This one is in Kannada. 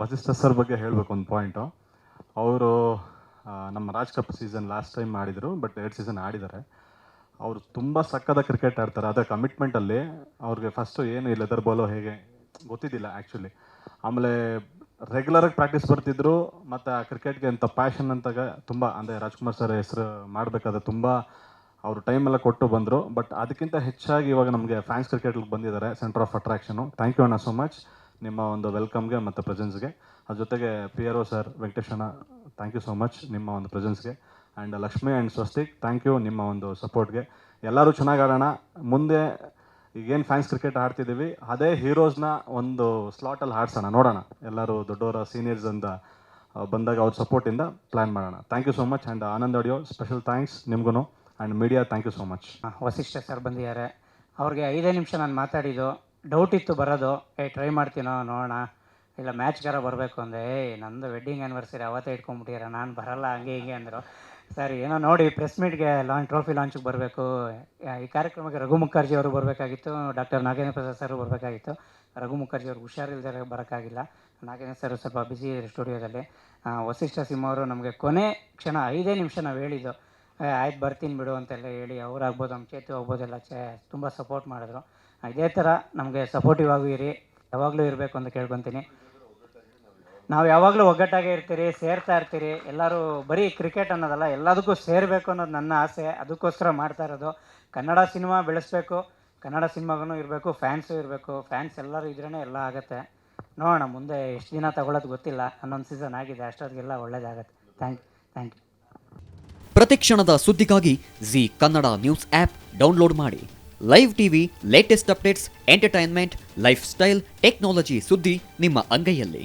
ವಸಿಷ್ಠ ಸರ್ ಬಗ್ಗೆ ಹೇಳಬೇಕು ಒಂದು ಪಾಯಿಂಟು. ಅವರು ನಮ್ಮ Raj cup season last time ಆಡಿದರು, ಬಟ್ 2 ಸೀಸನ್ ಆಡಿದ್ದಾರೆ. ಅವರು ತುಂಬ ಸಕ್ಕದ ಕ್ರಿಕೆಟ್ ಆಡ್ತಾರೆ. ಅದರ ಕಮಿಟ್ಮೆಂಟಲ್ಲಿ ಅವ್ರಿಗೆ ಫಸ್ಟು ಏನು ಈ ಲೆದರ್ ಬಾಲು ಹೇಗೆ ಗೊತ್ತಿದ್ದಿಲ್ಲ ಆ್ಯಕ್ಚುಲಿ. ಆಮೇಲೆ ರೆಗ್ಯುಲರಾಗಿ ಪ್ರಾಕ್ಟೀಸ್ ಬರ್ತಿದ್ರು, ಮತ್ತು ಆ ಕ್ರಿಕೆಟ್ಗೆ ಅಂತ ಪ್ಯಾಷನ್ ಅಂತಾಗ ತುಂಬ ಅಂದರೆ ರಾಜ್ಕುಮಾರ್ ಸರ್ ಹೆಸರು ಮಾಡಬೇಕಾದ್ರೆ ತುಂಬ ಅವರು ಟೈಮೆಲ್ಲ ಕೊಟ್ಟು ಬಂದರು. ಬಟ್ ಅದಕ್ಕಿಂತ ಹೆಚ್ಚಾಗಿ ಇವಾಗ ನಮಗೆ ಫ್ಯಾನ್ಸ್ ಕ್ರಿಕೆಟ್ಗೆ ಬಂದಿದ್ದಾರೆ, centre of attraction. Thank you ಅಣ್ಣ ಸೋ ಮಚ್ ನಿಮ್ಮ ಒಂದು ವೆಲ್ಕಮ್ಗೆ ಮತ್ತು ಪ್ರೆಸೆನ್ಸ್ಗೆ. ಅದ್ರ ಜೊತೆಗೆ PRO ಸರ್ ವೆಂಕಟೇಶಣ್ಣ, ಥ್ಯಾಂಕ್ ಯು ಸೋ ಮಚ್ ನಿಮ್ಮ ಒಂದು ಪ್ರೆಸೆನ್ಸ್ಗೆ. And Lakshmi and Swastik, thank you ನಿಮ್ಮ ಒಂದು ಸಪೋರ್ಟ್ಗೆ. ಎಲ್ಲರೂ ಚೆನ್ನಾಗಿ ಆಡೋಣ. ಮುಂದೆ ಈಗೇನು ಫ್ಯಾನ್ಸ್ ಕ್ರಿಕೆಟ್ ಆಡ್ತಿದ್ದೀವಿ ಅದೇ ಹೀರೋಸ್ನ ಒಂದು ಸ್ಲಾಟಲ್ಲಿ ಆಡ್ಸೋಣ, ನೋಡೋಣ. ಎಲ್ಲರೂ ದೊಡ್ಡವರ ಸೀನಿಯರ್ಸ್ ಅಂತ ಬಂದಾಗ ಅವ್ರ ಸಪೋರ್ಟಿಂದ ಪ್ಲ್ಯಾನ್ ಮಾಡೋಣ. Thank you so much. And Anand audio special thanks ನಿಮ್ಗೂ. And media thank you so much. Vasishtha sir ಬಂದಿದ್ದಾರೆ. ಅವ್ರಿಗೆ 5 ನಿಮಿಷ ನಾನು ಮಾತಾಡಿದ್ದು, ಡೌಟ್ ಇತ್ತು ಬರೋದು. ಟ್ರೈ ಮಾಡ್ತೀನೋ ನೋಡೋಣ, ಇಲ್ಲ ಮ್ಯಾಚ್ಗಾರ ಬರಬೇಕು ಅಂದರೆ ನಂದು ವೆಡ್ಡಿಂಗ್ ಆ್ಯನಿವರ್ಸರಿ ಅವತ್ತೇ ಇಟ್ಕೊಂಡ್ಬಿಟ್ಟಿದ್ದಾರೆ, ನಾನು ಬರಲ್ಲ ಹಂಗೆ ಹಿಂಗೆ ಅಂದರು. ಸರ್ ಏನೋ ನೋಡಿ ಪ್ರೆಸ್ ಮೀಟ್ಗೆ ಟ್ರೋಫಿ ಲಾಂಚಿಗೆ ಬರಬೇಕು, ಈ ಕಾರ್ಯಕ್ರಮಕ್ಕೆ ರಘು ಮುಖರ್ಜಿ ಅವರು ಬರಬೇಕಾಗಿತ್ತು, ಡಾಕ್ಟರ್ ನಾಗೇಂದ್ರ ಪ್ರಸಾದ್ ಸರ್ ಬರಬೇಕಾಗಿತ್ತು. ರಘು ಮುಖರ್ಜಿ ಅವ್ರಿಗೆ ಹುಷಾರಿಲ್ದರೆ ಬರೋಕ್ಕಾಗಿಲ್ಲ. ನಾಗೇಂದ್ರ ಸರ್ ಸ್ವಲ್ಪ ಬ್ಯುಸಿ ಇದೆ ಸ್ಟುಡಿಯೋದಲ್ಲಿ. ವಸಿಷ್ಠ ಸಿಂಹ ಅವರು ನಮಗೆ ಕೊನೆ ಕ್ಷಣ 5 ನಿಮಿಷ ನಾವು ಹೇಳಿದ್ದು, ಆಯ್ತು ಬರ್ತೀನಿ ಬಿಡು ಅಂತೆಲ್ಲ ಹೇಳಿ, ಅವ್ರಾಗ್ಬೋದು ನಮ್ಮ ಚೇತು ಆಗ್ಬೋದೆಲ್ಲ ತುಂಬ ಸಪೋರ್ಟ್ ಮಾಡಿದ್ರು. ಇದೇ ಥರ ನಮಗೆ ಸಪೋರ್ಟಿವ್ ಆಗಿ ಇರಿ, ಯಾವಾಗಲೂ ಇರಬೇಕು ಅಂತ ಕೇಳ್ಕೊತೀನಿ. ನಾವು ಯಾವಾಗಲೂ ಒಗ್ಗಟ್ಟಾಗೇ ಇರ್ತೀರಿ, ಸೇರ್ತಾ ಇರ್ತೀರಿ. ಎಲ್ಲರೂ ಬರೀ ಕ್ರಿಕೆಟ್ ಅನ್ನೋದಲ್ಲ, ಎಲ್ಲದಕ್ಕೂ ಸೇರಬೇಕು ಅನ್ನೋದು ನನ್ನ ಆಸೆ. ಅದಕ್ಕೋಸ್ಕರ ಮಾಡ್ತಾ ಇರೋದು. ಕನ್ನಡ ಸಿನಿಮಾ ಬೆಳೆಸಬೇಕು, ಕನ್ನಡ ಸಿನಿಮಾಗೂ ಇರಬೇಕು, ಫ್ಯಾನ್ಸು ಇರಬೇಕು. ಫ್ಯಾನ್ಸ್ ಎಲ್ಲರೂ ಇದ್ರೇ ಎಲ್ಲ ಆಗುತ್ತೆ. ನೋಡೋಣ ಮುಂದೆ ಎಷ್ಟು ದಿನ ತಗೊಳ್ಳೋದು ಗೊತ್ತಿಲ್ಲ. 11 ಸೀಸನ್ ಆಗಿದೆ, ಅಷ್ಟೊತ್ತಿಗೆಲ್ಲ ಒಳ್ಳೇದಾಗತ್ತೆ. Thank you. ಪ್ರತಿಕ್ಷಣದ ಸುದ್ದಿಗಾಗಿ Zee Kannada news app download ಮಾಡಿ. Live TV, latest updates, entertainment, lifestyle, technology ಸುದ್ದಿ ನಿಮ್ಮ ಅಂಗೈಯಲ್ಲಿ.